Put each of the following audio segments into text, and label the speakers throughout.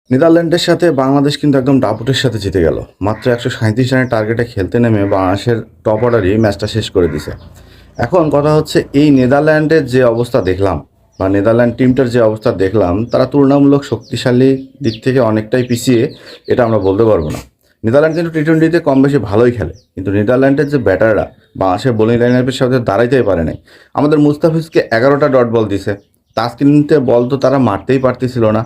Speaker 1: নেদারল্যান্ডের সাথে বাংলাদেশ কিন্তু একদম দাপুটের সাথে জিতে গেল। মাত্র 137 রানের টার্গেটে খেলতে নেমে বাংলাদেশের টপ অর্ডারই ম্যাচটা শেষ করে দিছে। এখন কথা হচ্ছে, এই নেদারল্যান্ডের যে অবস্থা দেখলাম বা নেদারল্যান্ড টিমটার যে অবস্থা দেখলাম, তারা তুলনামূলক শক্তিশালী দিক থেকে অনেকটাই পিছিয়ে, এটা আমরা বলতে পারবো না। নেদারল্যান্ড কিন্তু টি-20তে কম বেশি ভালোই খেলে, কিন্তু নেদারল্যান্ডের যে ব্যাটাররা বাংলাদেশের বোলিং লাইনআপের সাথে দাঁড়াইতেই পারে নাই। আমাদের মুস্তাফিজকে 11টা ডট বল দিছে, তাসকিনতে বল তো তারা মারতেই পারতেছিল না।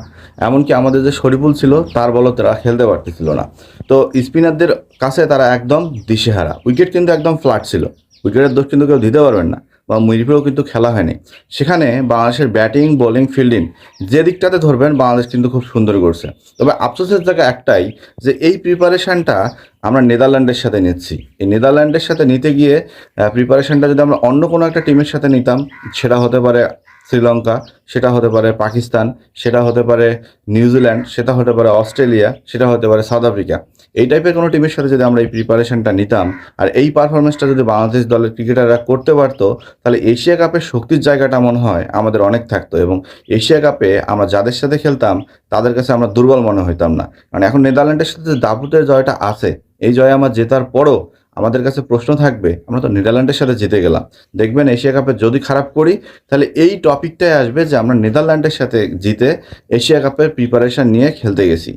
Speaker 1: এমনকি আমাদের যে শরীফুল ছিল তার বলও তারা খেলতে পারতেছিল না। তো স্পিনারদের কাছে তারা একদম দিশেহারা। উইকেট কিন্তু একদম ফ্ল্যাট ছিল, উইকেটের দোষ কিন্তু কেউ দিতে পারবেন না, বা মুইরিপেও কিন্তু খেলা হয়নি। সেখানে বাংলাদেশের ব্যাটিং বোলিং ফিল্ডিং যে দিকটাতে ধরবেন বাংলাদেশ কিন্তু খুব সুন্দর করছে। তবে আফসোসের জায়গা একটাই, যে এই প্রিপারেশানটা আমরা নেদারল্যান্ডের সাথে নিচ্ছি। এই নেদারল্যান্ডের সাথে নিতে গিয়ে প্রিপারেশানটা যদি আমরা অন্য কোনো একটা টিমের সাথে নিতাম, সেটা হতে পারে শ্রীলঙ্কা, সেটা হতে পারে পাকিস্তান, সেটা হতে পারে নিউজিল্যান্ড, সেটা হতে পারে অস্ট্রেলিয়া, সেটা হতে পারে সাউথ আফ্রিকা, এই টাইপের কোনো টিমের সাথে যদি আমরা এই প্রিপারেশনটা নিতাম, আর এই পারফরমেন্সটা যদি বাংলাদেশ দলের ক্রিকেটাররা করতে পারতো, তাহলে এশিয়া কাপের শক্তির জায়গাটা মনে হয় আমাদের অনেক থাকতো। এবং এশিয়া কাপে আমরা যাদের সাথে খেলতাম তাদের কাছে আমরা দুর্বল মনে হইতাম না। কারণ এখন নেদারল্যান্ডের সাথে যে দাপুটের জয়টা আছে, এই জয় আমার জেতার পরও আমাদের কাছে প্রশ্ন থাকবে, আমরা তো নেদারল্যান্ডের সাথে জিতে গেলাম। দেখবেন এশিয়া কাপে যদি খারাপ করি, তাহলে এই টপিকটাই আসবে যে আমরা নেদারল্যান্ডের সাথে জিতে এশিয়া কাপের প্রিপারেশন নিয়ে খেলতে গেছি।